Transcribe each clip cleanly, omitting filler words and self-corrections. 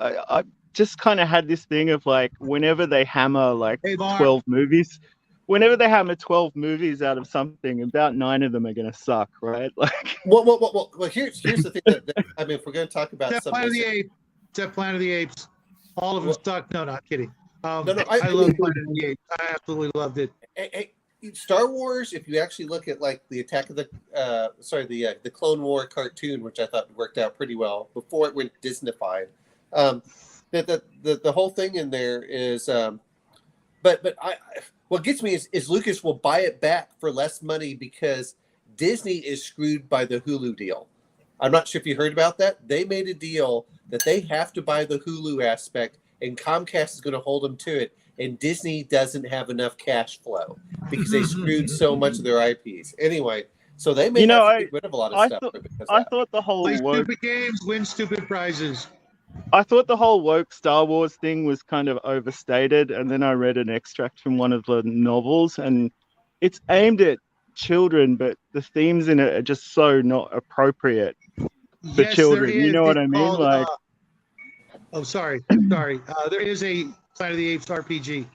I just kind of had this thing of like whenever they hammer like Hey, Mark. 12 movies, whenever they hammer 12 movies out of something, about 9 of them are gonna suck, right? Like, Well, here's the thing that I mean, if we're going to talk about Planet of the Apes. Except Planet of the Apes. All of them suck. No, not kidding. No, I love Planet of the Apes. I absolutely loved it. Star Wars, if you actually look at like the Attack of the the Clone War cartoon, which I thought worked out pretty well before it went Disneyfied. The whole thing in there is, but what gets me is Lucas will buy it back for less money because Disney is screwed by the Hulu deal. I'm not sure if you heard about that. They made a deal that they have to buy the Hulu aspect, and Comcast is going to hold them to it. And Disney doesn't have enough cash flow because they screwed so much of their IPs. Anyway, so they may have to get rid of a lot of stuff. I thought the whole play stupid games, win stupid prizes. I thought the whole woke Star Wars thing was kind of overstated, and then I read an extract from one of the novels, and it's aimed at children, but the themes in it are just so not appropriate for children. You know what I mean? Like, sorry. There is a Planet of the Apes RPG.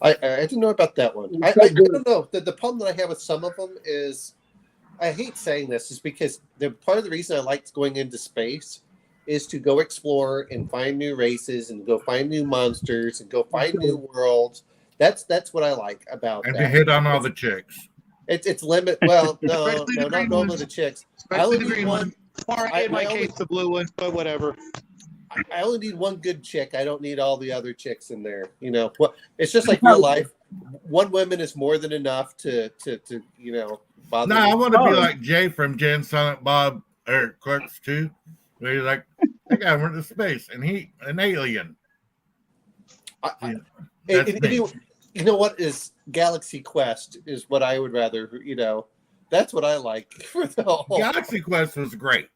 I didn't know about that one. I don't know. The problem that I have with some of them is, I hate saying this, is because part of the reason I liked going into space is to go explore and find new races and go find new monsters and go find new worlds. That's what I like about and that. And to hit on all the chicks. It's limit. Well, no, not all of the chicks. I only need one. Or in my case, the blue one, but whatever. I only need one good chick. I don't need all the other chicks in there. You know, well, it's just like real life. One woman is more than enough to bother. No, I want to be like Jay from Jay and Silent Bob or Clerks 2. Where he's like, that guy went to space and he an alien. You know what is Galaxy Quest is what I would rather. That's what I like for the whole. Galaxy Quest was great.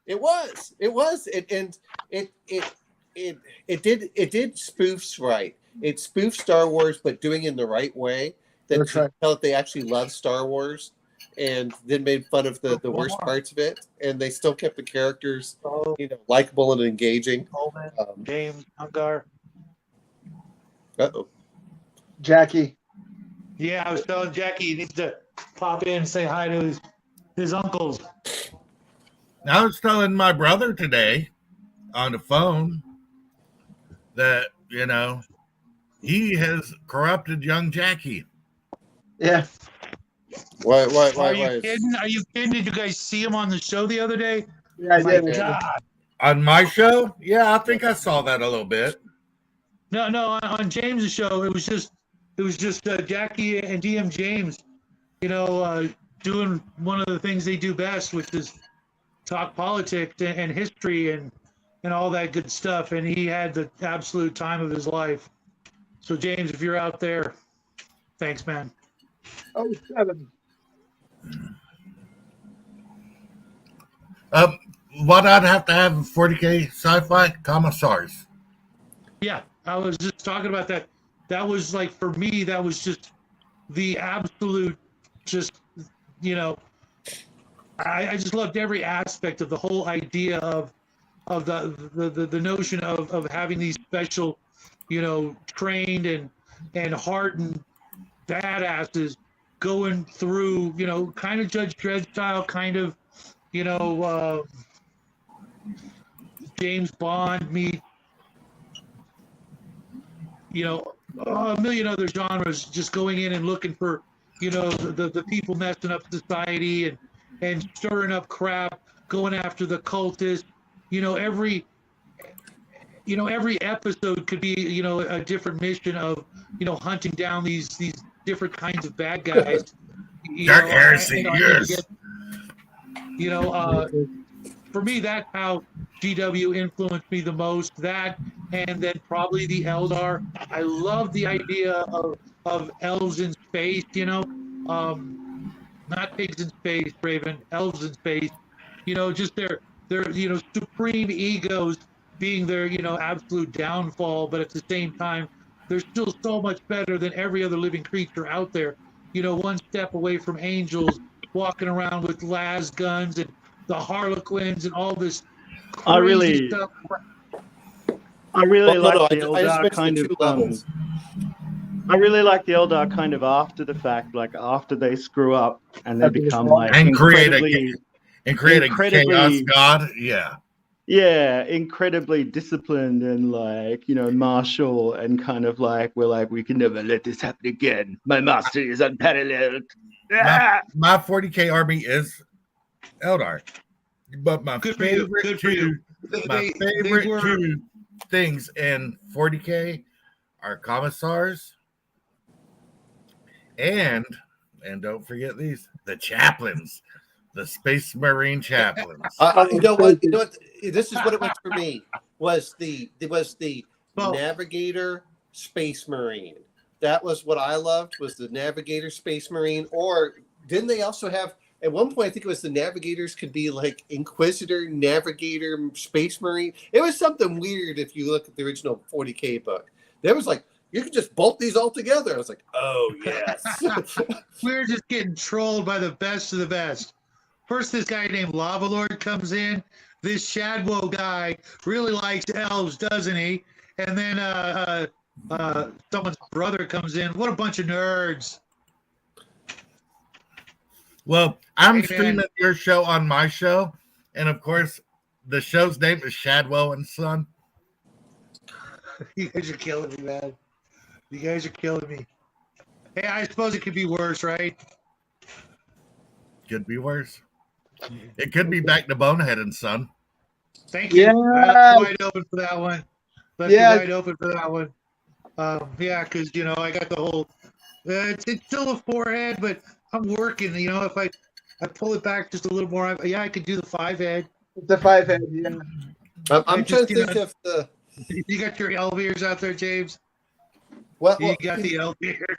It was, and it did spoofs right. It spoofed Star Wars, but doing it in the right way. That you tell that they actually love Star Wars, and then made fun of the worst parts of it, and they still kept the characters, likable and engaging. James Hungar. Jackie. Yeah, I was telling Jackie he needs to pop in and say hi to his uncles. I was telling my brother today on the phone that, he has corrupted young Jackie. Yeah. Why? Are you kidding? Are you kidding? Did you guys see him on the show the other day? Yeah, I did. God. On my show? Yeah, I think I saw that a little bit. No, on James's show, it was just Jackie and DM James, doing one of the things they do best, which is talk politics and history and all that good stuff. And he had the absolute time of his life. So James, if you're out there, thanks, man. Oh, 7. What I'd have to have in 40K sci-fi commissars. Yeah, I was just talking about that. That was like, for me, that was just the absolute, I just loved every aspect of the whole idea of the notion of having these special, trained and hardened badasses going through, kind of Judge Dredd style, kind of, James Bond meet, a million other genres, just going in and looking for, the people messing up society and stirring up crap, going after the cultists. Every episode could be, a different mission of, hunting down these different kinds of bad guys. Dark heresy, yes. For me, that's how GW influenced me the most. That, and then probably the Eldar. I love the idea of elves in space, not pigs in space, Raven, elves in space, just their supreme egos being their, absolute downfall, but at the same time, they're still so much better than every other living creature out there. One step away from angels, walking around with las guns and the harlequins and all this crazy stuff. I really Well, no, like no, the I just Eldar mentioned kind the of two levels. I really like the Eldar kind of after the fact, like after they screw up and they After the become fall. like And create a chaos incredibly god. Yeah. yeah, incredibly disciplined and like, martial and kind of like we're like we can never let this happen again. My master is unparalleled. My Ah! my 40K army is Eldar. But my Good for you. favorite Good for you. my They favorite were. two things in 40K are commissars and don't forget these, the chaplains, the Space Marine chaplains. You know what? You know what? This is what it was for me. Was the Well, Navigator Space Marine. That was what I loved. Was the Navigator Space Marine, or didn't they also have? At one point, I think it was the Navigators could be like Inquisitor, Navigator, Space Marine. It was something weird if you look at the original 40K book. There was like you could just bolt these all together. I was like, oh yes. we're just getting trolled by the best of the best. First, this guy named Lava Lord comes in. This Shadwo guy really likes elves, doesn't he? And then someone's brother comes in. What a bunch of nerds. Well, I'm Hey, streaming man. your show on my show, and of course, the show's name is Shadwo and Son. You guys are killing me, man. You guys are killing me. Hey, I suppose it could be worse, right? Could be worse. It could be back to Bonehead and Son. Thank you. Yeah. Left wide open for that one. Left Yeah. wide open for that one. Yeah, because I got the whole. It's still a forehead, but I'm working. If I pull it back just a little more, I could do the 5-head. The 5-head, yeah. I'm trying to think of the. You got your elevators out there, James. Well, You got the elevators.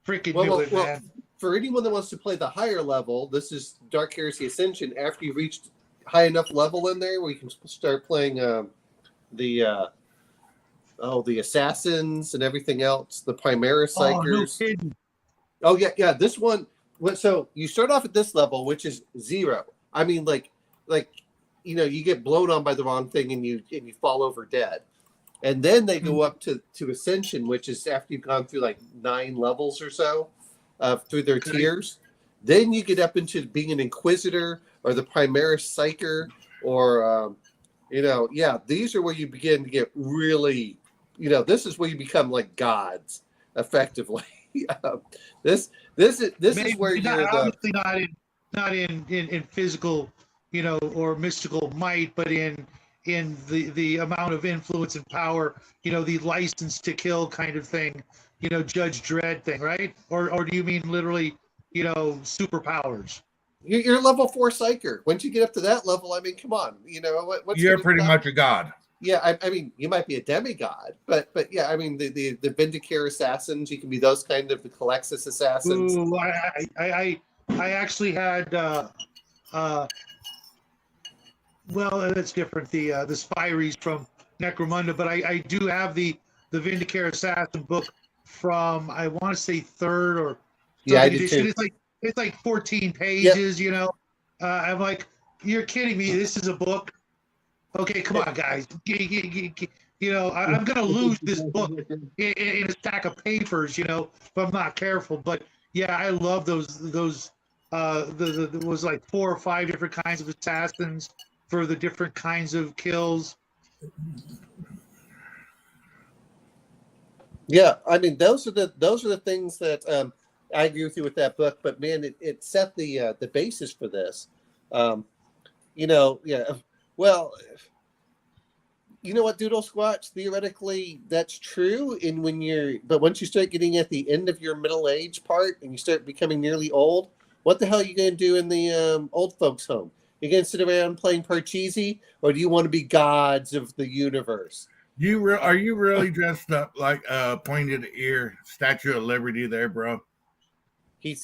Freaking do it, man. For anyone that wants to play the higher level, this is Dark Heresy Ascension. After you reached high enough level in there, where you can start playing the assassins and everything else, the Primaris Oh, no Psychers. kidding. Oh yeah. This one. So you start off at this level, which is 0. I mean, like you get blown on by the wrong thing and you fall over dead. And then they go up to Ascension, which is after you've gone through like 9 levels or so through their tiers. Then you get up into being an Inquisitor or the Primaris Psyker or, these are where you begin to get really, this is where you become like gods, effectively. This is where you're obviously not in physical, or mystical might, but in the amount of influence and power, the license to kill kind of thing, Judge Dredd thing, right? Or do you mean literally, superpowers? You're level 4 Psyker. Once you get up to that level, I mean, come on, what's You're pretty much a god. Yeah, I mean, you might be a demigod, but yeah, I mean, the Vindicare assassins, you can be those kind of the Calexis assassins. Ooh, I actually had well, that's different. The Spyries from Necromunda, but I do have the Vindicare Assassin book from, I want to say 3rd or Yeah, I do edition. too. It's like 14 pages. I'm like, you're kidding me. This is a book. Okay, come on, guys. I'm gonna lose this book in a stack of papers, if I'm not careful. But yeah, I love those. There was like 4 or 5 different kinds of assassins for the different kinds of kills. Yeah, I mean, those are the things that I agree with you with that book. But man, it set the basis for this. Yeah. Well, you know what, Doodle Squatch? Theoretically, that's true. But once you start getting at the end of your middle age part and you start becoming nearly old, what the hell are you going to do in the old folks' home? You going to sit around playing Parcheesi, or do you want to be gods of the universe? Are you really dressed up like a pointed ear Statue of Liberty there, bro? He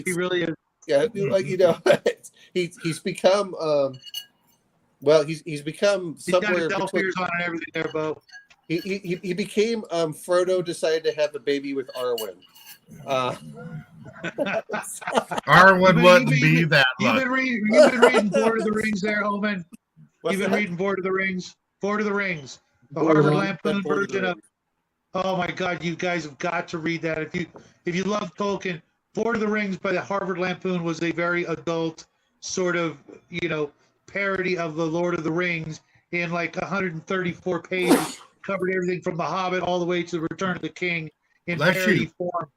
really is. Yeah, he's become. He's become somewhere. He's got his ears on and everything there, Bo. He became Frodo decided to have a baby with Arwen. Arwen wouldn't be that lucky. You've been reading Lord of the Rings there, Omen. You've been reading Lord of the Rings. Lord of the Rings, the Lord of the Harvard Rings. Lampoon Lord of the version of. Rings. Oh my God, you guys have got to read that. If you love Tolkien, Lord of the Rings by the Harvard Lampoon was a very adult sort of, parody of the Lord of the Rings in like 134 pages, covered everything from The Hobbit all the way to the Return of the King in Bless parody you. form,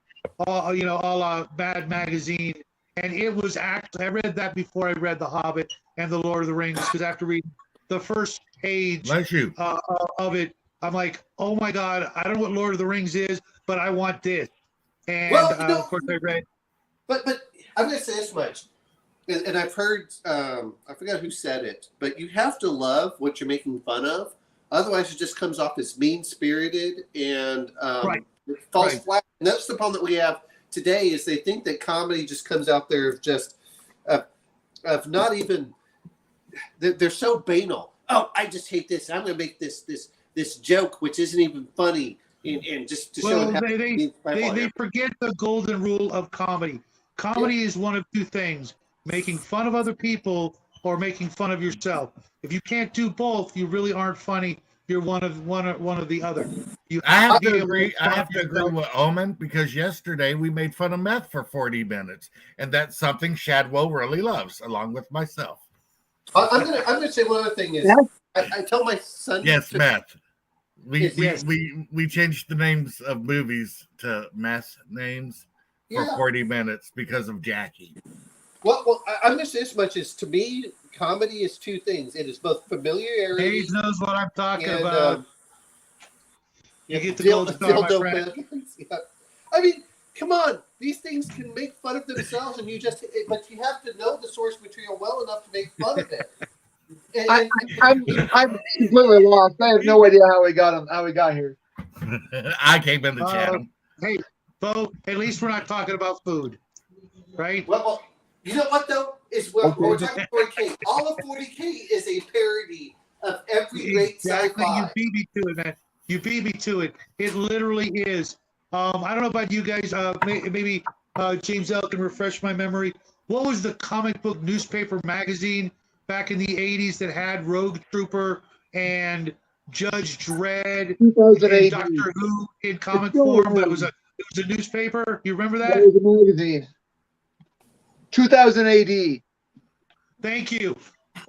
all Mad Magazine. And it was actually, I read that before I read The Hobbit and the Lord of the Rings, because after reading the first page Bless you. of it, I'm like, oh my God, I don't know what Lord of the Rings is, but I want this. And Well, of course, I read. But I'm going to say this much, and I've heard, I forgot who said it, but you have to love what you're making fun of. Otherwise, it just comes off as mean-spirited and Right. it falls Right. flat. And that's the problem that we have today is they think that comedy just comes out there of just of not even they're so banal. Oh, I just hate this. I'm going to make this joke which isn't even funny, and just to show Well, them how they forget the golden rule of comedy. Comedy is one of two things: making fun of other people or making fun of yourself. If you can't do both, you really aren't funny. You're one of the other. You I have be to able agree. I stop have to agree yourself. with Omen because yesterday we made fun of meth for 40 minutes, and that's something Shadwo really loves, along with myself. I'm gonna say one other thing is Yeah. I tell my son Yes, meth. Yes. We changed the names of movies to meth names for 40 minutes because of Jackie. Well, I'm going to say as much as to me, comedy is two things. It is both familiarity Dave knows what I'm talking and about. You get the gold star, my friend. yeah. I mean, come on, these things can make fun of themselves, and but you have to know the source material well enough to make fun of it. I'm completely lost. I have no idea how we got here. I came in the channel. Hey, Bo, at least we're not talking about food, right? Well, you know what though? We're talking 40K. All of 40K is a parody of every great Exactly. sci-fi. You beat me to it, man. You beat me to it. It literally is. I don't know about you guys. Maybe James L can refresh my memory. What was the comic book newspaper magazine back in the 80s that had Rogue Trooper and Judge Dredd 2008. and Doctor Who in comic form, but it was a newspaper? You remember that? That was a magazine. 2000 AD. Thank you.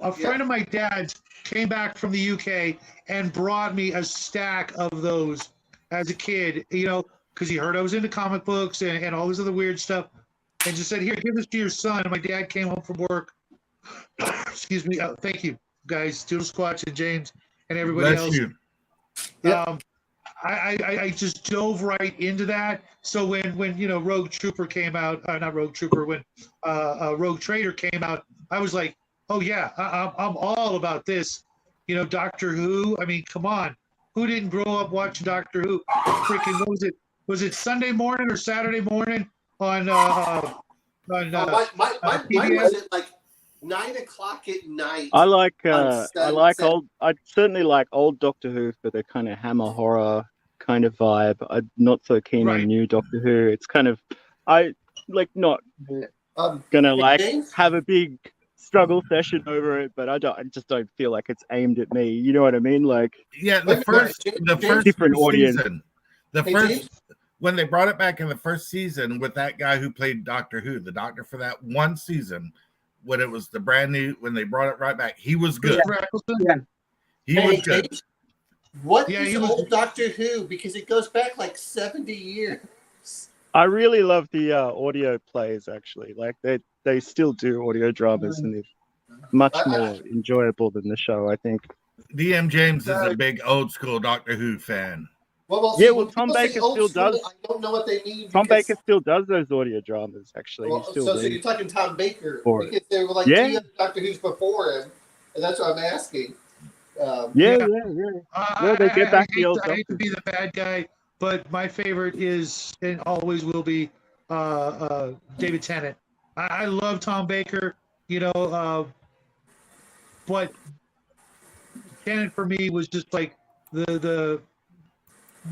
A friend of my dad's came back from the UK and brought me a stack of those as a kid, because he heard I was into comic books and all this other weird stuff, and just said, here, give this to your son. And my dad came home from work. Excuse me. Thank you, guys, Doodle Squatch and James and everybody Bless else. you. I just dove right into that. So when Rogue Trooper came out, not Rogue Trooper, when Rogue Trader came out, I was like, oh yeah, I'm all about this. Doctor Who. I mean, come on, who didn't grow up watching Doctor Who? Freaking, what was it? Was it Sunday morning or Saturday morning on Mine PBS? was at like 9 o'clock at night. I certainly like old Doctor Who for the kind of hammer horror kind of vibe. I'm not so keen on new Doctor Who. It's kind of, not gonna James? have a big struggle session over it, but I just don't feel like it's aimed at me. You know what I mean? The first different audience. Season, James? when they brought it back in the first season with that guy who played Doctor Who, the doctor for that one season, when it was the brand new, when they brought it right back, he was good. Yeah. He was good. James, what is old Doctor Who? Because it goes back like 70 years. I really love the audio plays, actually. They still do audio dramas, and they're much more enjoyable than the show, I think. DM James is a big old school Doctor Who fan. Well, Tom Baker still does. I don't know what they mean. Tom Baker still does those audio dramas, actually. So you're talking Tom Baker because there were like two other Doctor Who's before him, and that's what I'm asking. They get back the old. I hate to be the bad guy, but my favorite is and always will be David Tennant. I love Tom Baker, but Tennant for me was just like the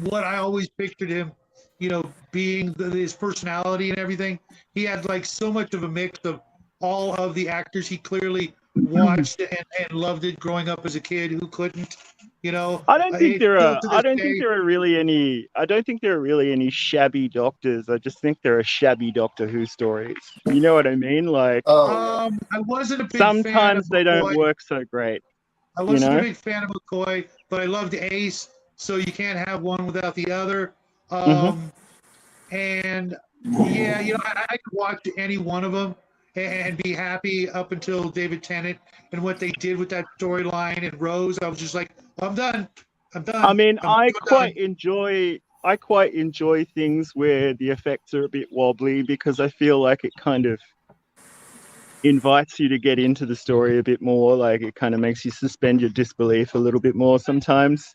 what I always pictured him, being his personality and everything. He had like so much of a mix of all of the actors he clearly watched and loved it growing up as a kid. Who couldn't? You know, I don't think it's there still are. to I this don't day. think there are really any. I don't think there are really any shabby doctors. I just think there are shabby Doctor Who stories. You know what I mean? Like Oh, I wasn't a big fan of sometimes they don't McCoy. work so great. I You wasn't a know? big fan of McCoy, but I loved Ace, so you can't have one without the other. Mhm. And yeah, you know, I could watch any one of them and be happy up until David Tennant and what they did with that storyline and Rose. I was just like, I'm done. I'm done. I mean, I'm I so quite done. enjoy. I quite enjoy things where the effects are a bit wobbly because I feel like it kind of invites you to get into the story a bit more. Like it kind of makes you suspend your disbelief a little bit more sometimes.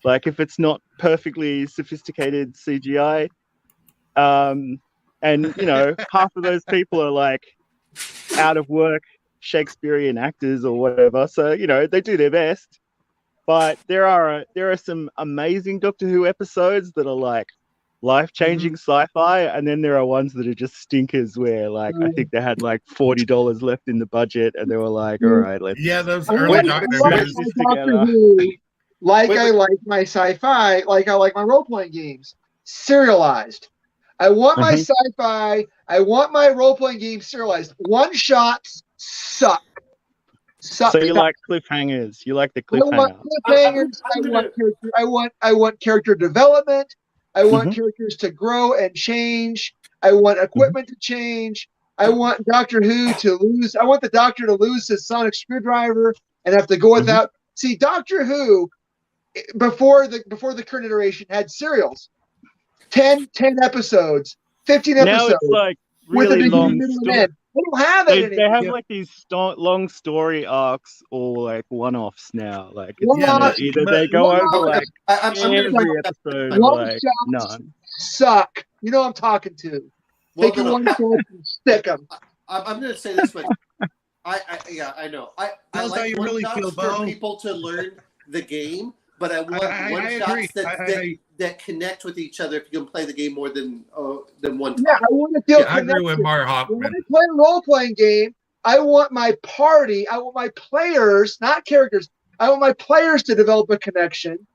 Like if it's not perfectly sophisticated CGI, and you know, half of those people are like out of work Shakespearean actors or whatever. So, you know, they do their best. But there are some amazing Doctor Who episodes that are like life-changing sci-fi, and then there are ones that are just stinkers where like I think they had like $40 left in the budget and they were like, all right, let's Yeah, those I early like let's Doctor smash Who's. my this Doctor together. Who, like Wait, I wait. like my sci-fi, like I like my role-playing games, serialized. I want my Mhm. sci-fi, I want my role-playing games serialized. One shots suck. Suck. So you like cliffhangers. You like the I want cliffhanger. cliffhangers. I'm gonna. I want character development. I want Mhm. characters to grow and change. I want equipment to change. I want Doctor Who to lose. I want the Doctor to lose his sonic screwdriver and have to go Mhm. without. See, Doctor Who before the current iteration had serials, 10 episodes, 15 Now it's episodes like with a really beginning, long middle, and story. end. They don't have that They anymore. have Yeah. like these long story arcs or like one-offs now. Like it's One Yeah, kind of off, either but they go over I'm gonna. like I'm gonna every throw that episode or one. one like shots none. suck. You know what I'm talking to. Well, Take no, your no. one shots and stick them. I'm gonna say this much. Yeah, I know. I Tells how like you one really feel, shots for Bo. people to learn the game, but I want I one agree. shots that connect with each other if you can play the game more than one Yeah, time. I want to feel I agree with connected. Mark When Hoffman. I play a role playing game, I want my party, I want my players, not characters, I want my players to develop a connection.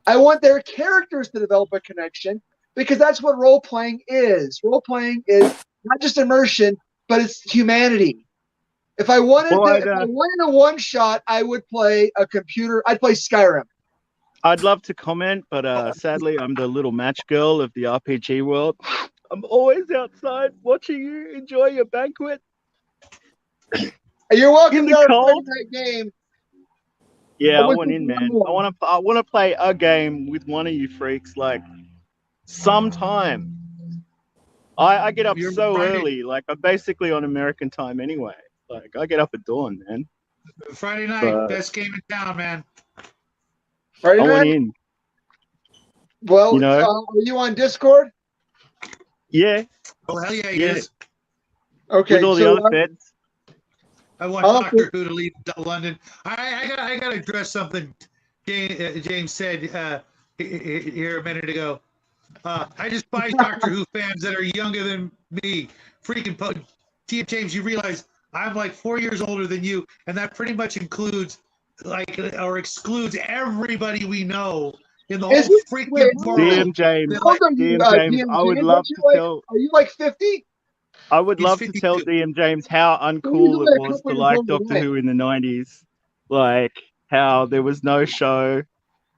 I want their characters to develop a connection because that's what role playing is. Role playing is not just immersion, but it's humanity. If I wanted Well, to, if I wanted a one shot, I would play a computer. I'd play Skyrim. I'd love to comment, but sadly, I'm the little match girl of the RPG world. I'm always outside watching you enjoy your banquet You're in welcome to the our cold. Friday night game. Yeah, I was want in, thinking man. more. I want to play a game with one of you freaks like sometime. I get up You're so Friday, early, like I'm basically on American time anyway. Like I get up at dawn, man. Friday night, But best game in town, man. Friday I want night? in, Well, you know? are you on Discord? Yeah, Oh hell yeah, he yeah. is. Okay, With all the so other feds. I want I'll Doctor Who to leave London. I got to address something James said here a minute ago. I despise Doctor Who fans that are younger than me. Freaking James, you realize I'm like 4 years older than you, and that pretty much includes or excludes everybody we know in the whole is it? freaking Wait, world. DM James, how old are you, DM James, DM I would James? love to tell. Are you like 50? I would He's love to tell 52. DM James how He's uncool it only a was couple to years like older than Doctor I am. Who in the 90s. Like how there was no show,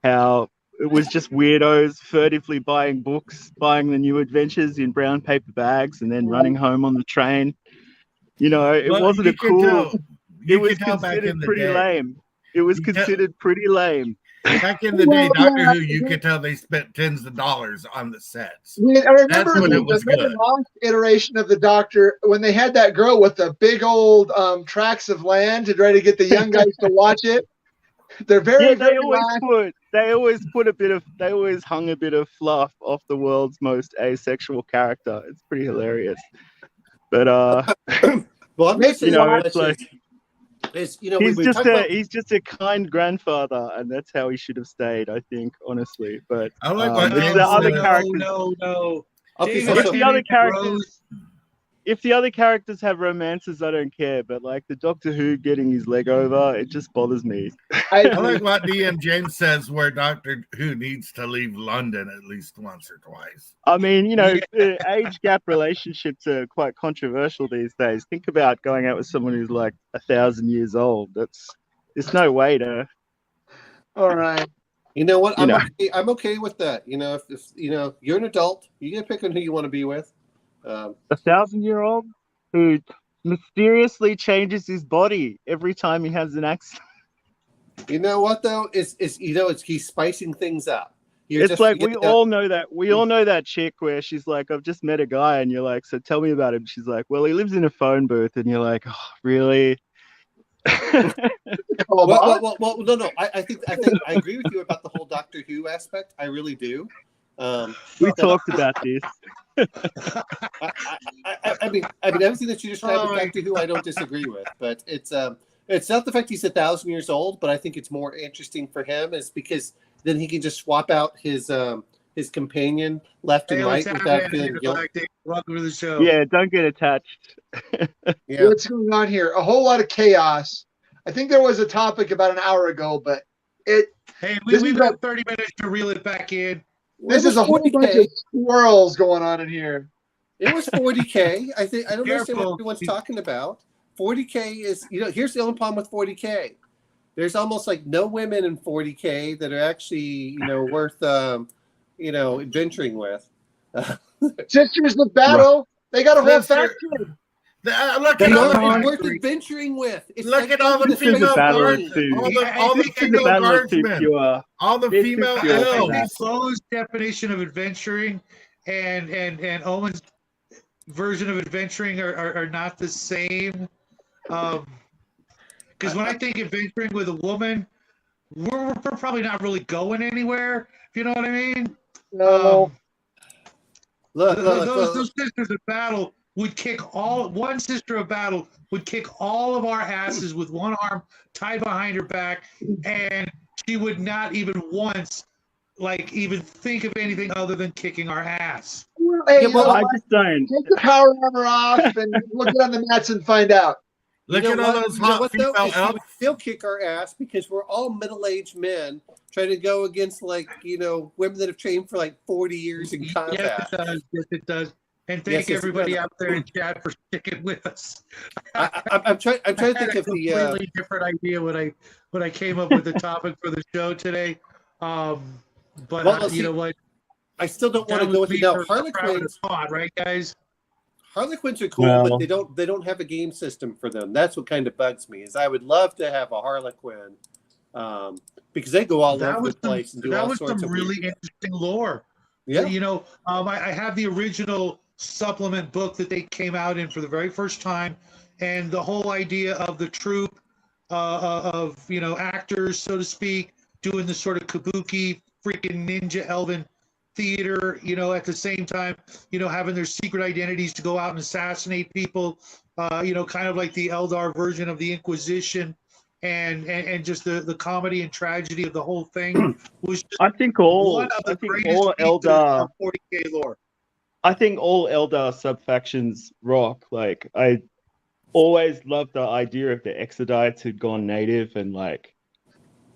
how it was just weirdos furtively buying books, buying the new adventures in brown paper bags, and then running home on the train. You know, it Well, wasn't a cool. It you was can tell back in considered the pretty day. lame. It was You can- considered pretty lame. Back in the Well, day, Doctor yeah, Who, you could tell they spent tens of dollars on the sets. I remember That's when it was the good. last iteration of the Doctor when they had that girl with the big old tracts of land to try to get the young guys to watch it. They're very, Yeah, very last. they always hung a bit of fluff off the world's most asexual character. It's pretty hilarious. But Well, I'm gonna say you know, this it's much like is we talk about he's just a kind grandfather, and that's how he should have stayed, I think, honestly. But I like what it's James the other said. characters. No. okay. David It's the other Tennant and characters. Rose, if the other characters have romances, I don't care. But like the Doctor Who getting his leg over, it just bothers me. I like what DM James says, where Doctor Who needs to leave London at least once or twice. I mean, the age gap relationships are quite controversial these days. Think about going out with someone who's like 1,000 years old. There's no way to. All right. You know what? I'm okay with that. If you're an adult, you get to pick on who you want to be with. 1,000-year-old who mysteriously changes his body every time he has an accident. You know what though? It's he's spicing things up. It's like we all know that chick where she's like, I've just met a guy, and you're like, so tell me about him. She's like, well, he lives in a phone booth, and you're like, oh, really? well, no. I think I agree with you about the whole Doctor Who aspect. I really do. We talked about this. I mean, everything that you described with Doctor Who, I don't disagree with, but it's not the fact he's 1,000 years old, but I think it's more interesting for him is because then he can just swap out his companion left and right without feeling guilty. Welcome to the show. Yeah, don't get attached. Yeah. What's going on here? A whole lot of chaos. I think there was a topic about an hour ago, but we've got 30 minutes to reel it back in. This is a whole bunch of squirrels going on in here. It was 40K. I don't understand what everyone's talking about. 40K is, here's the only problem with 40K. There's almost like no women in 40K that are actually, worth, adventuring with. Sisters of Battle. They got a whole faction. Look at all the worth adventuring with. Look at all the female guardsmen. All the female guardsmen. All the female elves. Chloe's definition of adventuring and Owen's version of adventuring are not the same. Because when I think adventuring with a woman, we're probably not really going anywhere. If you know what I mean? No. Those sisters of battle would kick one sister of battle would kick all of our asses with one arm tied behind her back, and she would not even once even think of anything other than kicking our ass. Well, hey, I just don't. Take the power armor off and look it on the mats and find out. Look at all those hot female elves. They'll kick our ass because we're all middle-aged men trying to go against women that have trained for 40 years in combat. Yes, it does. And thank everybody out there in chat for sticking with us. I'm trying to think of the completely different idea when I came up with the topic for the show today. You know what? I still don't want to go with it now. Harlequins, right, guys? Harlequins are cool, but they don't have a game system for them. That's what kind of bugs me. Is I would love to have a Harlequin, because they go all over the place and do all sorts of That was some really interesting lore. Yeah. I have the original supplement book that they came out in for the very first time, and the whole idea of the troupe of actors, so to speak, doing the sort of kabuki freaking ninja elven theater, at the same time, having their secret identities to go out and assassinate people, kind of like the Eldar version of the Inquisition, and just the comedy and tragedy of the whole thing was just I think all Eldar 40K lore. I think all Eldar subfactions rock. I always loved the idea of the Exodites who'd gone native and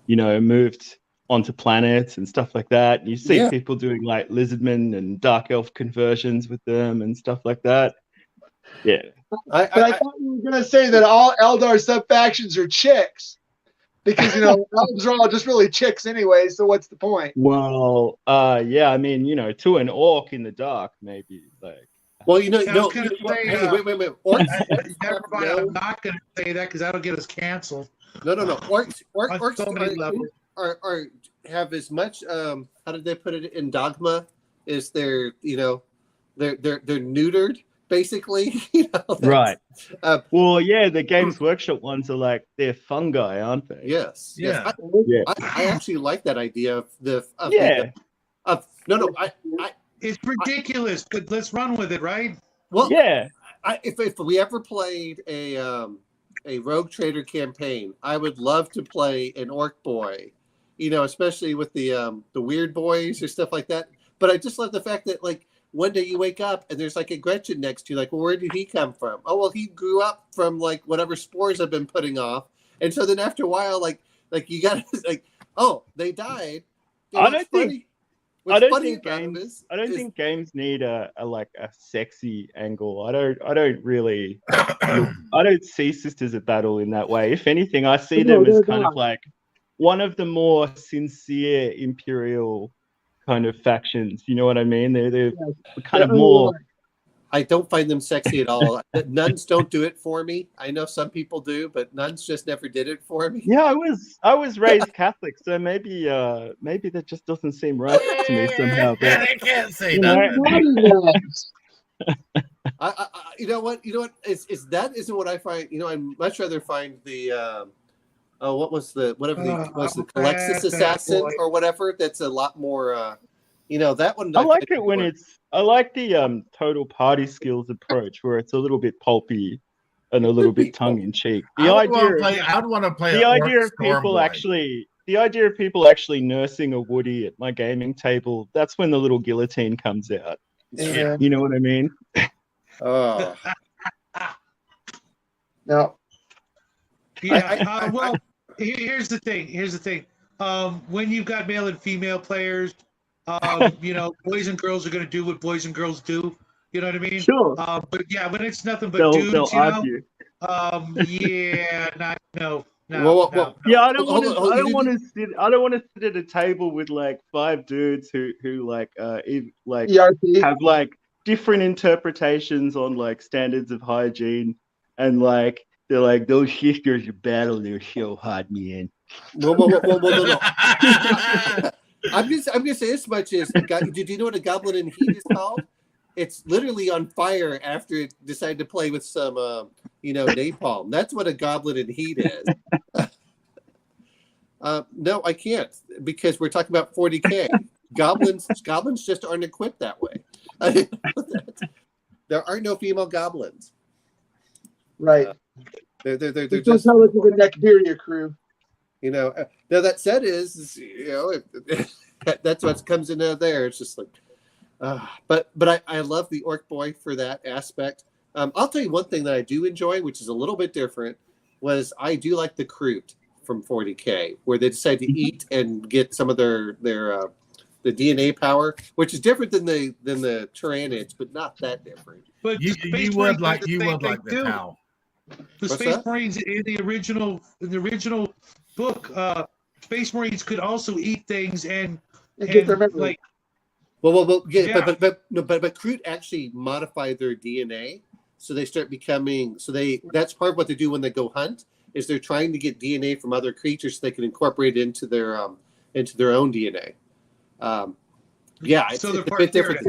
moved onto planets and stuff like that. And you see people doing Lizardmen and Dark Elf conversions with them and stuff like that. Yeah. I thought you were going to say that all Eldar subfactions are chicks. Because, elves are all just really chicks anyway, so what's the point? Well, yeah, I mean, to an orc in the dark, maybe. Well, wait. Orcs, Never mind, I'm not going to say that because that'll get us canceled. No. Orcs have as much, how did they put it in Dogma? Is they're neutered. Basically, right. Well, yeah, the Games Workshop ones are they're fungi, aren't they? Yes. Yeah. I actually like that idea of it's ridiculous, but let's run with it, right? Well, yeah. If we ever played a Rogue Trader campaign, I would love to play an orc boy, especially with the weird boys or stuff like that. But I just love the fact that one day you wake up and there's like a Gretchen next to you. Like, well, where did he come from? Oh, well, he grew up from like whatever spores I've been putting off. And so then after a while, like you got to like, oh, they died. I don't think. What's I don't funny think about it games. is, I don't think games need a like a sexy angle. I don't really. I don't see Sisters of Battle in that way. If anything, I see them as kind of like one of the more sincere Imperial kind of factions. You know what I mean? They're kind of more. I don't find them sexy at all. Nuns don't do it for me. I know some people do, but nuns just never did it for me. Yeah, I was raised Catholic, so maybe that just doesn't seem right to me somehow. But I can't say you that. I you know what? Is that isn't what I find. You know, I'd much rather find the what was the Calexis assassin or whatever. That's a lot more. You know, that one. I like it when I like the total party skills approach where it's a little bit pulpy and a little bit tongue in cheek. I would want to play. The idea of people actually nursing a Woody at my gaming table. That's when the little guillotine comes out. Yeah. You know what I mean? Oh. No. Yeah. Well, here's the thing. When you've got male and female players, you know, boys and girls are going to do what boys and girls do. You know what I mean? Sure. But yeah, when it's nothing but dudes, they'll you know. argue. Yeah. No. Yeah, I don't want to sit at a table with like 5 dudes who like have like different interpretations on like standards of hygiene, and like they're like, those sisters of battle, they're so hot, man. No. I'm gonna say as much as did you know what a goblin in heat is called? It's literally on fire after it decided to play with some napalm. That's what a goblin in heat is. No, I can't, because we're talking about 40K. Goblins just aren't equipped that way. There are no female goblins. Right. They're just not like the Neckberia crew. You know, now that said is, you know, that's what comes in there. It's just like, but I love the Orc Boy for that aspect. I'll tell you one thing that I do enjoy, which is a little bit different, was I do like the Kroot from 40K, where they decide to eat and get some of their the DNA power, which is different than the Tyranids, but not that different. But you would like the cow. The Space Marines in the original book, Space Marines could also eat things and get their memory. Like. Well, yeah. But Kroot actually modify their DNA, so they start becoming. So that's part of what they do when they go hunt, is they're trying to get DNA from other creatures so they can incorporate it into their own DNA. It's a bit different.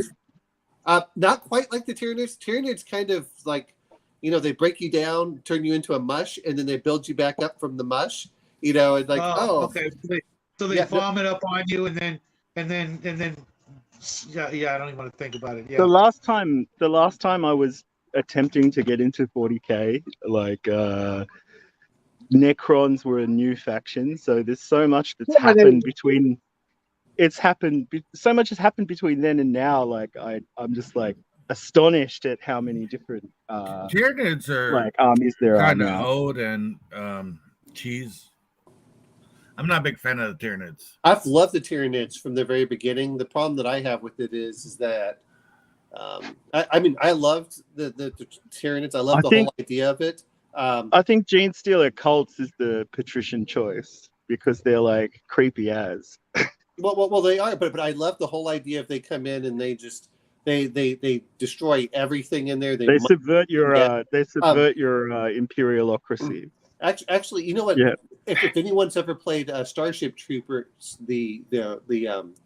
Not quite like the Tyranids. Tyranids kind of like, you know, they break you down, turn you into a mush, and then they build you back up from the mush. You know, and like, okay. So they vomit up on you, and then. Yeah, I don't even want to think about it. Yeah. The last time I was attempting to get into 40K, like Necrons were a new faction, so there's so much that's happened between. So much has happened between then and now. Like I'm just like astonished at how many different Tyranids are like armies there are kind of now. old and cheese. I'm not a big fan of the Tyranids. I've loved the Tyranids from the very beginning. The problem that I have with it is that I loved the Tyranids. I love the whole idea of it. I think Gene Stealer cults is the patrician choice because they're like creepy as. Well, they are, but I love the whole idea of they come in and they just they destroy everything in there. They subvert your imperialocracy. Actually, you know what? Yeah. If anyone's ever played Starship Troopers, the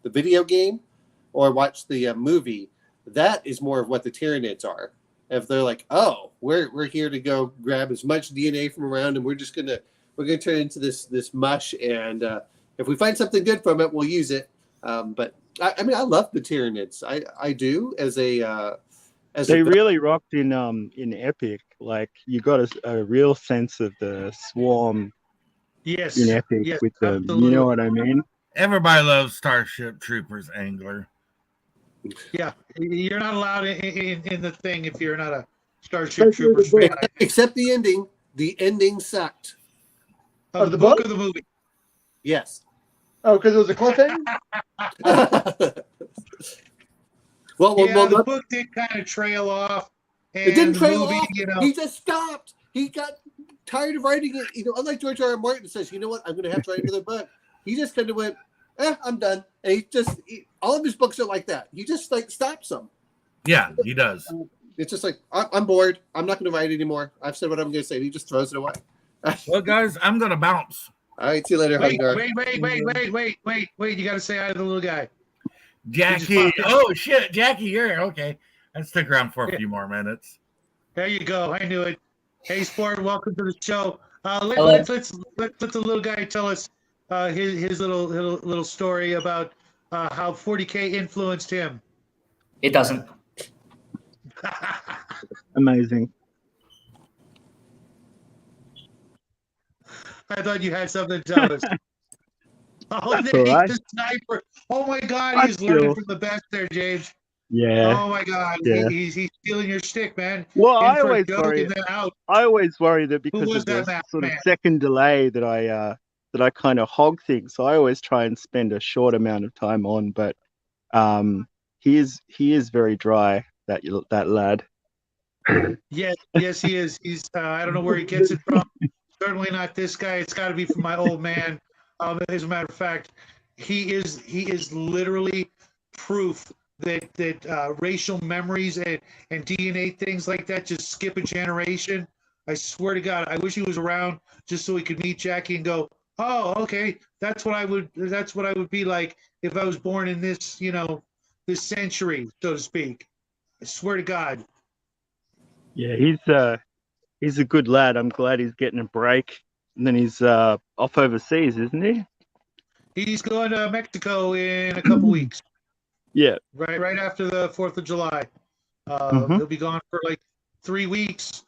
video game, or watched the movie, that is more of what the Tyranids are. If they're like, oh, we're here to go grab as much DNA from around, and we're gonna turn it into this mush, and if we find something good from it, we'll use it. But I mean, I love the Tyranids. I do as a. They really rocked in Epic. Like you got a real sense of the swarm. Yes. In Epic with them, you know what I mean? Everybody loves Starship Troopers Angler. Yeah, you're not allowed in the thing if you're not a Starship Troopers fan. Except the ending. The ending sucked. Of the book or the movie? Yes. Oh, because it was a cliffhanger? well, the book did kind of trail off. And it didn't trail movie, off. You know, He just stopped. He got tired of writing it. You know, unlike George R. R. Martin says, you know what, I'm going to have to write another book. He just kind of went, I'm done. And all of his books are like that. He just like stops them. Yeah, he does. It's just like, I'm bored. I'm not going to write anymore. I've said what I'm going to say. He just throws it away. Well, guys, I'm going to bounce. All right, see you later, wait. Hungar. You got to say hi to the little guy. Jackie. Oh, shit. Jackie, you're here. Okay. I'll stick around for a few more minutes. There you go. I knew it. Hey, Sport, welcome to the show. Let the little guy tell us his little story about how 40K influenced him. It doesn't. Amazing. I thought you had something to tell us. That's all right. The sniper. Oh my God, he's learning from the best there, James. Yeah. Oh my God, Yeah. He's stealing your stick, man. Well, In I for a always joke worry. and then out. I always worry that because was of the that sort of man? second delay that I kind of hog things. So I always try and spend a short amount of time on. But he is very dry. That lad. Yes, he is. He's I don't know where he gets it from. Certainly not this guy. It's got to be from my old man. As a matter of fact, he is literally proof that racial memories and DNA things like that just skip a generation. I swear to God, I wish he was around just so he could meet Jackie and go, oh, okay, that's what I would be like if I was born in this, this century, so to speak. I swear to God. Yeah, he's a good lad. I'm glad he's getting a break. And then he's off overseas, isn't he? He's going to Mexico in a couple weeks. Yeah. Right after the 4th of July. He'll be gone for like 3 weeks.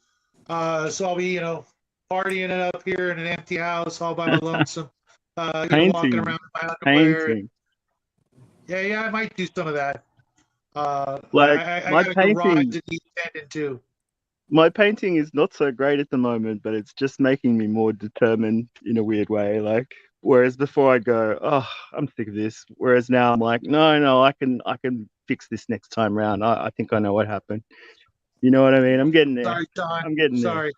So I'll be, partying it up here in an empty house all by my lonesome. Walking around in my underwear. Painting. Yeah, I might do some of that. My got a painting. garage that he's tending to. My painting is not so great at the moment, but it's just making me more determined in a weird way. Like, whereas before I'd go, oh, I'm sick of this. Whereas now I'm like, no, I can fix this next time round. I think I know what happened. You know what I mean? I'm getting there. Sorry, John. I'm getting there. Sorry.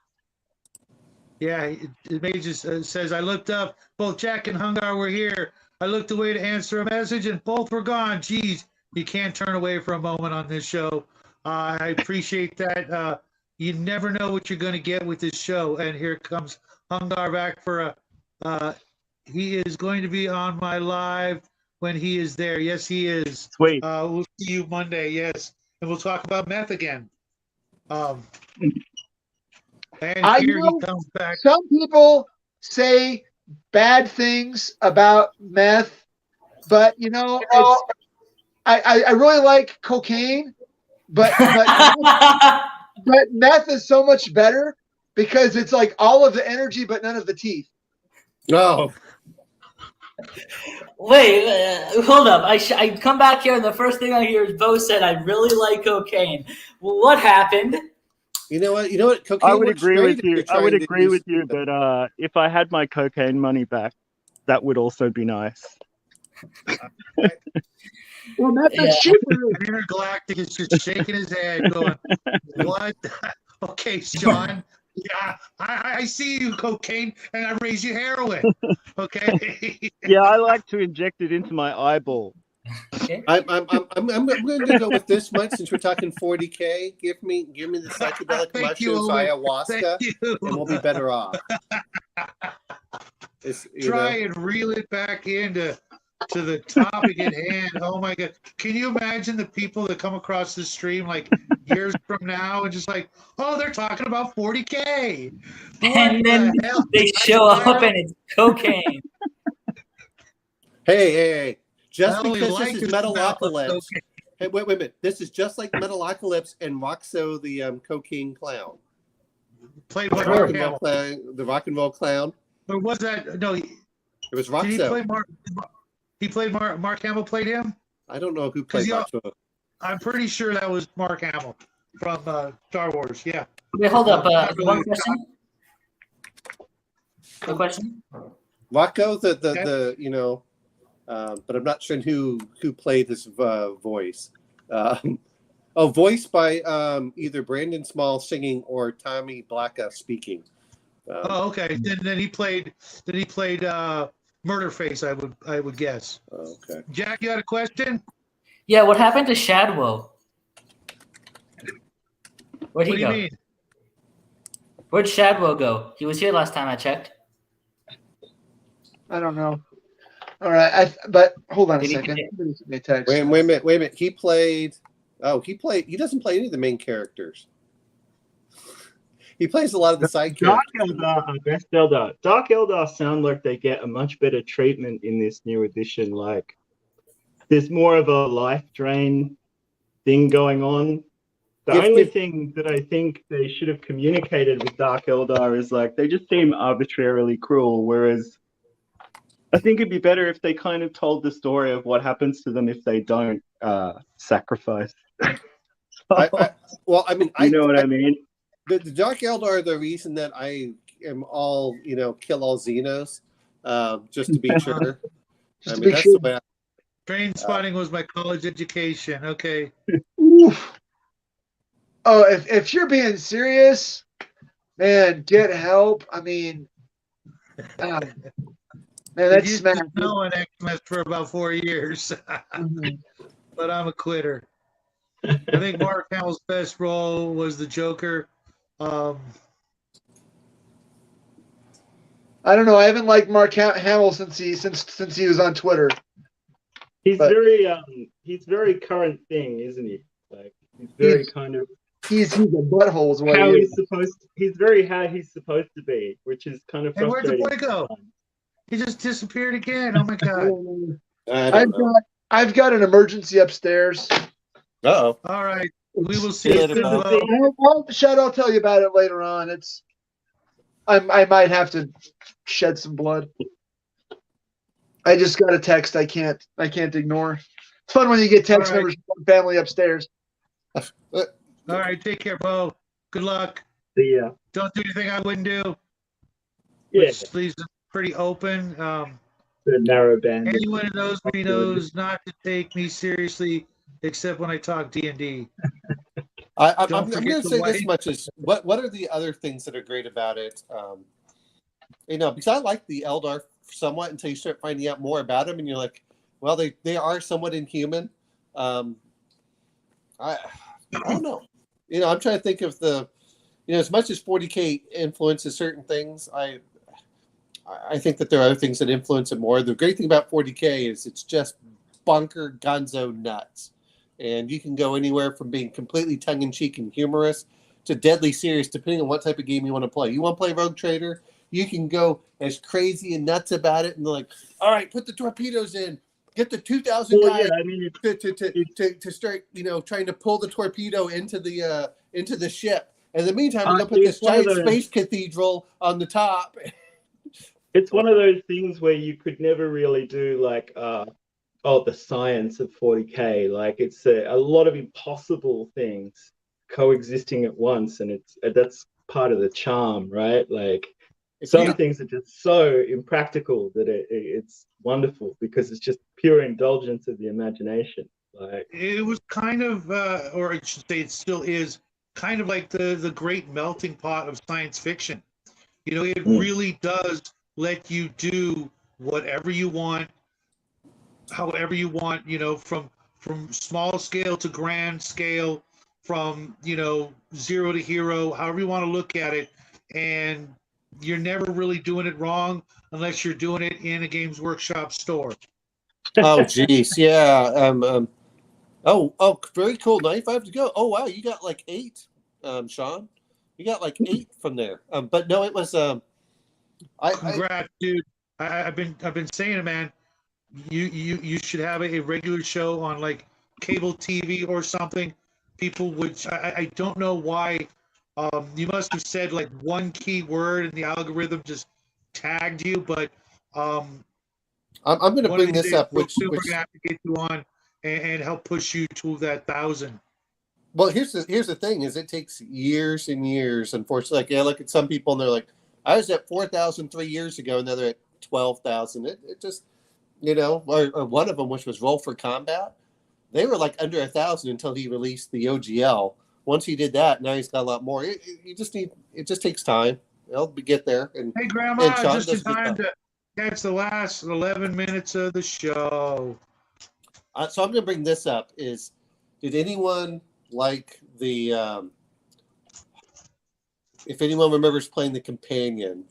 Yeah, it just says, I looked up, both Jack and Hungar were here. I looked away to answer a message and both were gone. Geez, you can't turn away for a moment on this show. I appreciate that. You never know what you're going to get with this show. And here comes Hungar back for he is going to be on my live when he is there. Yes, he is. Sweet. We'll see you Monday. Yes. And we'll talk about meth again. And here he comes back. Some people say bad things about meth, but I really like cocaine, but meth is so much better because it's like all of the energy but none of the teeth. No. Wait, hold up. I come back here and the first thing I hear is Bo said, I really like cocaine. Well, what happened? You know what? Cocaine I would works agree great with if you're you. I would trying to agree use- with you, but if I had my cocaine money back, that would also be nice. Well, meth is cheaper. Intergalactic is just shaking his head, going, "What? Okay, Sean. Yeah, I see you, cocaine, and I raise you heroin. Okay." Yeah, I like to inject it into my eyeball. I'm going to go with this much since we're talking 40K. Give me the psychedelic Thank mushrooms, you. ayahuasca, Thank you. and we'll be better off. Try and reel it back into the topic at hand. Oh my God! Can you imagine the people that come across this stream like years from now and just like, oh, they're talking about 40K, And then they show up and it's cocaine. Hey! Just I only because like this is to smell Metalocalypse. cocaine. Hey, wait a minute. This is just like Metalocalypse and Roxo the cocaine clown. Played by The Mark rock and roll Hamill. clown. The rock and roll clown. Or was that no? It was Did he Roxo. play Mark? He played Mark Hamill. Played him. I don't know who played 'Cause Roxo. I'm pretty sure that was Mark Hamill from Star Wars. Yeah. Wait, hold up. Not really One question. A question. Rocco, the Okay. you know, but I'm not sure who played this voice. Voiced by either Brandon Small singing or Tommy Blacka speaking. Oh, okay. Then he played. Murderface. I would guess. Okay. Jack, you had a question? Yeah, what happened to Shadwo? Where'd he What do you go? mean? Where'd Shadwo go? He was here last time I checked. I don't know. All right, but hold on a Did he- second. Somebody sent me a text. Wait a minute. He played. He doesn't play any of the main characters. He plays a lot of the side Dark characters. Eldar, Best Eldar. Dark Eldar sound like they get a much better treatment in this new edition. Like, there's more of a life drain thing going on. The only thing that I think they should have communicated with Dark Eldar is like they just seem arbitrarily cruel, whereas I think it'd be better if they kind of told the story of what happens to them if they don't sacrifice. Well, I mean, you know what I mean? The Dark Eldar are the reason that I am all, kill all Xenos, just to be sure. Just I to mean, be that's sure. the way. Train spotting was my college education. Okay. Oof. Oh, if you're being serious, man, get help. I mean, man, I that's used smack. to know an Xmas for about 4 years, Mhm. but I'm a quitter. I think Mark Hamill's best role was the Joker. I don't know. I haven't liked Mark Hamill since he was on Twitter. He's But- very current thing, isn't he? Like he's very kind of He's a butthole is what how he he's is. supposed to, he's very how he's supposed to be, which is kind of Hey, where'd the frustrating. boy go? He just disappeared again. Oh my god. I don't know. I've got an emergency upstairs. Uh-oh. All right. We will See see you you later, soon, Bo. Bo. I'll tell you about it later on. I might have to shed some blood. I just got a text I can't ignore. It's fun when you get text All right. numbers from family upstairs. All right. Take care, Bo. Good luck. The Don't do anything I wouldn't do. yeah, Which leaves it pretty open. the narrow band. Anyone who knows me knows not to take me seriously, except when I talk D&D. I'm Don't going forget to the say this white- much is what are the other things that are great about it? Because I like the Eldar somewhat until you start finding out more about them, and you're like, well, they are somewhat inhuman. I don't know. I'm trying to think of as much as 40K influences certain things, I think that there are other things that influence it more. The great thing about 40K is it's just bunker gonzo nuts. And you can go anywhere from being completely tongue-in-cheek and humorous to deadly serious, depending on what type of game you want to play. You want to play Rogue Trader? You can go as crazy and nuts about it, and like, all right, put the torpedoes in, get the 2,000 Well, guys yeah, I mean, to start, trying to pull the torpedo into the ship. And in the meantime, we're gonna put it's this one of giant those- space cathedral on the top. it's one of those things where you could never really do like the science of 40K. Like it's a lot of impossible things coexisting at once, and that's part of the charm, right? Like some things are just so impractical that it's wonderful because it's just pure indulgence of the imagination. Like It was kind of, or I should say, it still is kind of like the great melting pot of science fiction. It really does let you do whatever you want, however you want. From small scale to grand scale, from 0 to hero, however you want to look at it, and you're never really doing it wrong unless you're doing it in a Games Workshop store. Oh, geez, yeah. Oh, very cool. 95 to go. Oh, wow, you got like 8, Sean. You got like 8 from there. But no, it was. Congrats, dude. I've been saying it, man. You should have a regular show on like cable TV or something. People would. I don't know why. You must have said like one key word and the algorithm just tagged you. But I'm going to bring this up. We're going to have to get you on and help push you to that 1,000. Well, here's the thing: is it takes years and years. Unfortunately, like I look at some people and they're like, "I was at 4,000 3 years ago, and now they're at 12,000." It just, or one of them, which was Roll for Combat, they were like under 1,000 until he released the OGL. Once he did that, now he's got a lot more. It just takes time. They'll get there. And Hey, Grandma, and Sean just in does a good time job. to catch the last 11 minutes of the show. So I'm going to bring this up: did anyone like the? If anyone remembers playing the companion,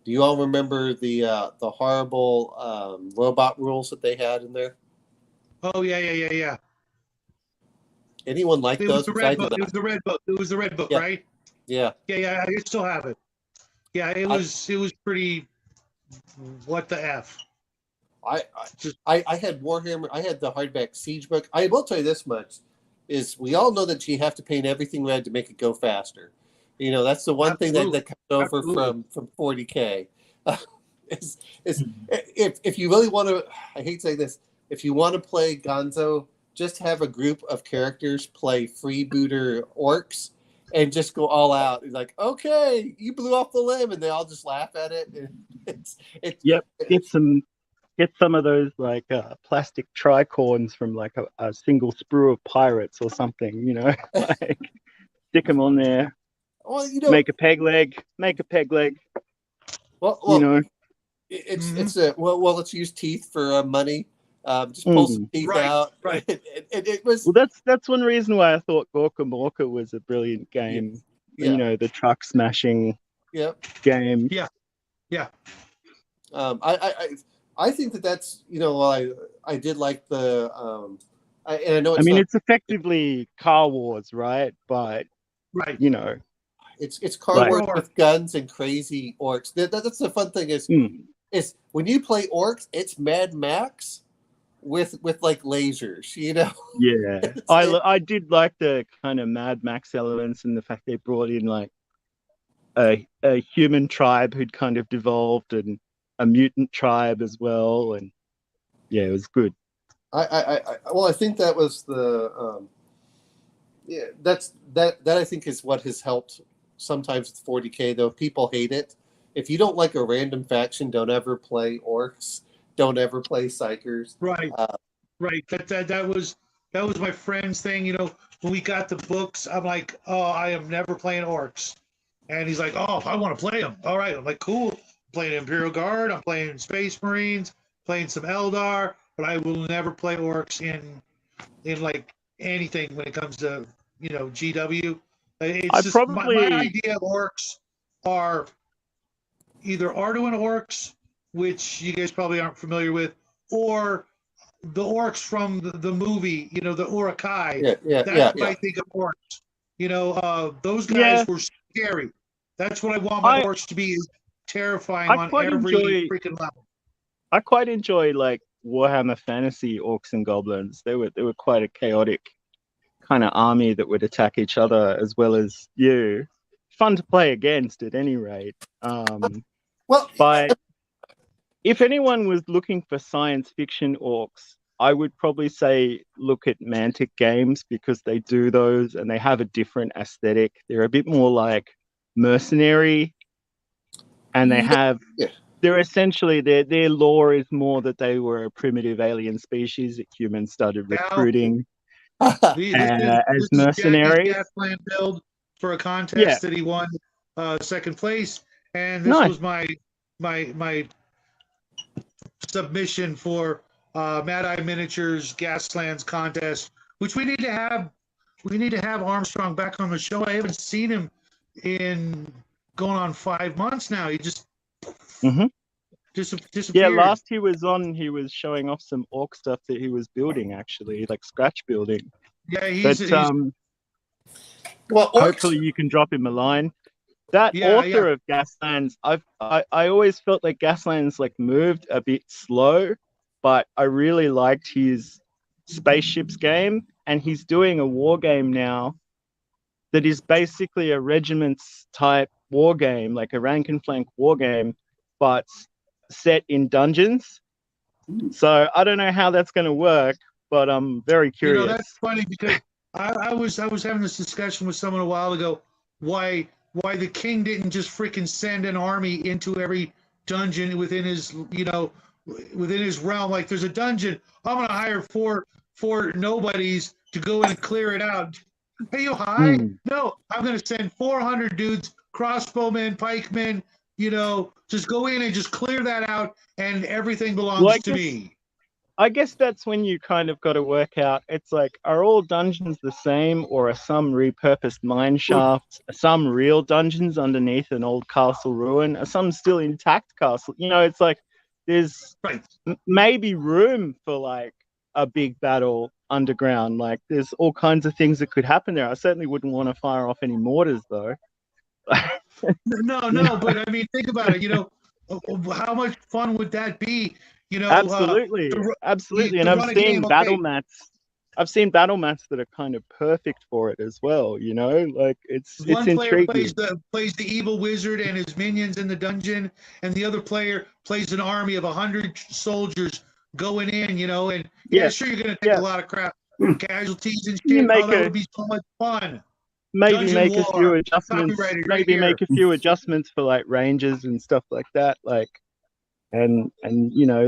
do you all remember the horrible robot rules that they had in there? Oh yeah. Anyone like It was those? the Because I red did book. It not. was the red book. It was the red book, Yeah. right? Yeah. Yeah. I still have it. Yeah, it was pretty. What the f? I had Warhammer. I had the hardback Siege book. I will tell you this much: is we all know that you have to paint everything red to make it go faster. That's the one thing that comes over Absolutely. from 40K. Is if you really want to, I hate saying this, if you want to play Gonzo, just have a group of characters play freebooter orcs and just go all out. It's like, okay, you blew off the limb, and they all just laugh at it. And Yep. Get some of those like plastic tricorns from like a single sprue of pirates or something, like stick them on there. well, Make a peg leg. well, it's a let's use teeth for money. Just pull some teeth out. Right. It was Well, that's one reason why I thought Gorka Morka was a brilliant game. Yeah. The truck smashing game. Yeah. I think that's I did like the and I know I mean, it's effectively Car Wars, right? But Right. it's Car Wars with guns and crazy orcs. That's the fun thing is when you play orcs, it's Mad Max with like lasers. Yeah, I did like the kind of Mad Max elements and the fact they brought in like a human tribe who'd kind of devolved and a mutant tribe as well, and yeah, it was good. I think that was the that I think is what has helped sometimes with 40K, though people hate it. If you don't like a random faction, don't ever play orcs, don't ever play psychers. Right. Right. That was my friend's thing. When we got the books, I'm like, oh, I am never playing orcs. And he's like, oh, I want to play them. All right. I'm like, cool. I'm playing Imperial Guard. I'm playing Space Marines, playing some Eldar, but I will never play orcs in like anything when it comes to, GW. It's my idea of orcs are either Arduin orcs, which you guys probably aren't familiar with, or the orcs from the movie, the Urukai. That's what I think of orcs. Those guys were scary. That's what I want my orcs to be, is terrifying on every freaking level. I quite enjoy like Warhammer Fantasy orcs and goblins. They were quite a chaotic kind of army that would attack each other as well as you. Fun to play against at any rate. But if anyone was looking for science fiction orcs, I would probably say look at Mantic Games, because they do those and they have a different aesthetic. They're a bit more like mercenary, and they're essentially their lore is more that they were a primitive alien species that humans started recruiting as mercenaries. Gasland build for a contest that he won second place, and this was my submission for Mad Eye Miniatures Gaslands contest, which we need to have. We need to have Armstrong back on the show. I haven't seen him in going on 5 months now. He just disappeared. Yeah, last he was on, he was showing off some orc stuff that he was building, actually, like scratch building. Yeah, hopefully you can drop him a line. That author of Gaslands, I always felt like Gaslands like moved a bit slow, but I really liked his spaceships game, and he's doing a war game now that is basically a regiments type war game, like a rank and flank war game, but set in dungeons. So I don't know how that's going to work, but I'm very You know, curious. that's funny because I was having this discussion with someone a while ago why the king didn't just freaking send an army into every dungeon within his within his realm. Like there's a dungeon, I'm gonna hire four nobodies to go in and clear it out. Hey, you high? No, I'm gonna send 400 dudes, crossbowmen, pikemen. Just go in and just clear that out, and everything belongs Well, to me. I guess that's when you kind of got to work out. It's like, are all dungeons the same, or are some repurposed mine shafts? Are some real dungeons underneath an old castle ruin? Are some still intact castle? It's like there's Right. maybe room for like a big battle underground. Like there's all kinds of things that could happen there. I certainly wouldn't want to fire off any mortars though. No, but I mean, think about it. How much fun would that be? Absolutely, absolutely. And I've seen battle mats. I've seen battle mats that are kind of perfect for it as well. Like it's One player intriguing. plays the evil wizard and his minions in the dungeon, and the other player plays an army of 100 soldiers going in. And sure, you're gonna take a lot of crap, casualties and shit. That would be so much fun. Maybe Dungeon make a few War, adjustments. copyrighted right Maybe here. make a few adjustments for like ranges and stuff like that. Like, and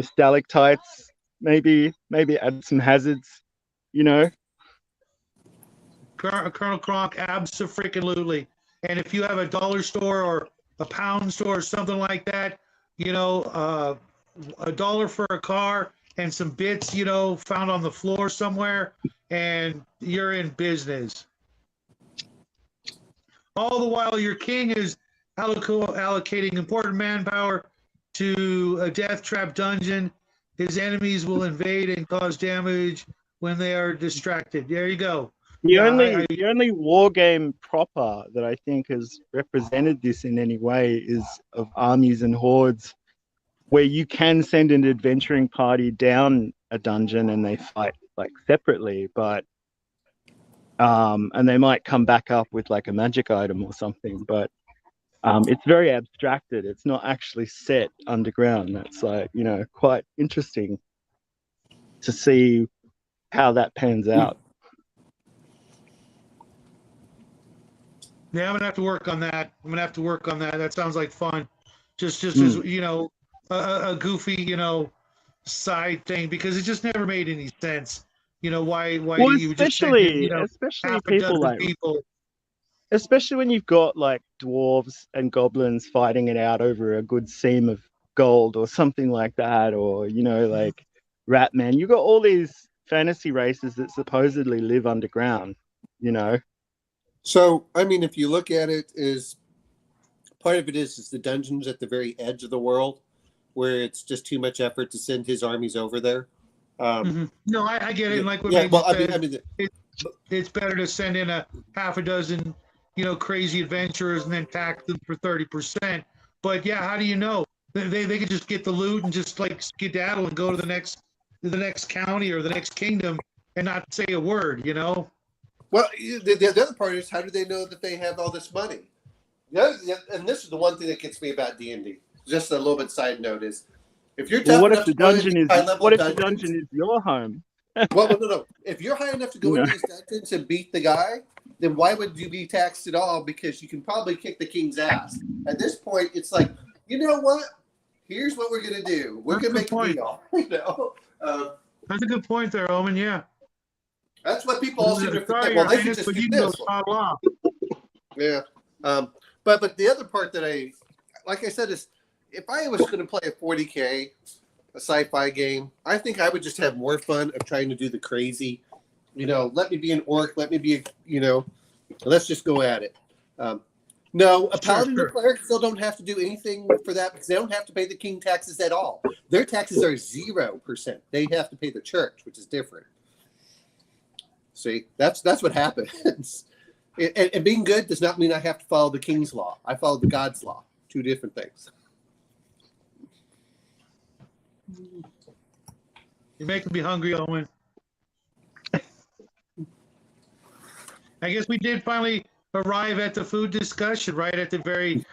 stalactites. Maybe add some hazards. Colonel Kronk, abso-freaking-lutely. And if you have a dollar store or a pound store or something like that, $1 for a car and some bits, found on the floor somewhere, and you're in business. All the while, your king is allocating important manpower to a death trap dungeon. His enemies will invade and cause damage when they are distracted. There you go. The only war game proper that I think has represented this in any way is of Armies and Hordes, where you can send an adventuring party down a dungeon and they fight like separately, but and they might come back up with like a magic item or something, but it's very abstracted. It's not actually set underground. That's like, quite interesting to see how that pans out. Yeah, I'm gonna have to work on that. That sounds like fun. Just as a goofy, side thing, because it just never made any sense. Why you just send in, especially half a people dozen like people. Especially when you've got like dwarves and goblins fighting it out over a good seam of gold or something like that, or like Ratman. You've got all these fantasy races that supposedly live underground. So, I mean, if you look at it, is part of it is the dungeons at the very edge of the world, where it's just too much effort to send his armies over there. No, I get it. Like what it's better to send in a half a dozen, crazy adventurers and then tax them for 30%. But yeah, how do you know? They could just get the loot and just like skedaddle and go to the next county or the next kingdom and not say a word. Well, the other part is, how do they know that they have all this money? And this is the one thing that gets me about D&D. Just a little bit side note is, if you're tough enough to go into the dungeon is your home? Well, no. If you're high enough to go into these dungeons and beat the guy, then why would you be taxed at all? Because you can probably kick the king's ass. At this point, it's like, you know what? Here's what we're gonna do. We're gonna make a deal. That's a good point there, Omen. Yeah. That's what people all seem to forget. Well, they can just do this. Yeah. But the other part that like I said, is if I was going to play a 40K, a sci-fi game, I think I would just have more fun of trying to do the crazy, let me be an orc, let me be, let's just go at it. No, a paladin and cleric still don't have to do anything for that, because they don't have to pay the king taxes at all. Their taxes are 0%. They have to pay the church, which is different. See, that's what happens. And being good does not mean I have to follow the king's law. I follow the God's law. Two different things. You're making me hungry, Owen. I guess we did finally arrive at the food discussion right at the very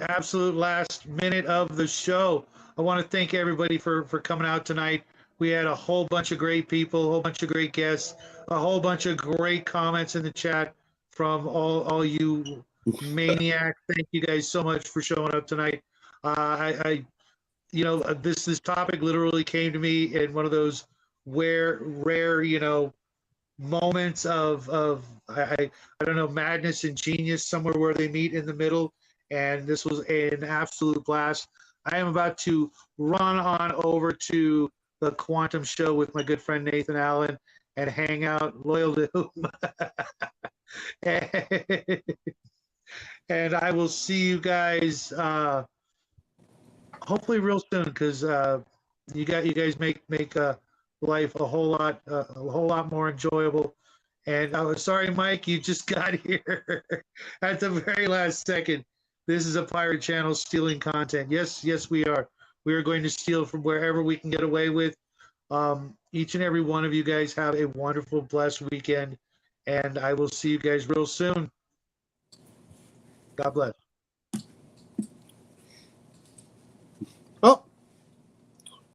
absolute last minute of the show. I want to thank everybody for coming out tonight. We had a whole bunch of great people, a whole bunch of great guests, a whole bunch of great comments in the chat from all you maniacs. Thank you guys so much for showing up tonight. I this topic literally came to me in one of those rare moments of I don't know, madness and genius, somewhere where they meet in the middle, and this was an absolute blast. I am about to run on over to the Quantum Show with my good friend Nathan Allen and hang out, loyal to whom. And I will see you guys hopefully real soon, because you guys make life a whole lot more enjoyable. And I was sorry, Mike, you just got here at the very last second. This is a pirate channel stealing content. Yes, we are. We are going to steal from wherever we can get away with. Each and every one of you guys have a wonderful, blessed weekend, and I will see you guys real soon. God bless. Oh,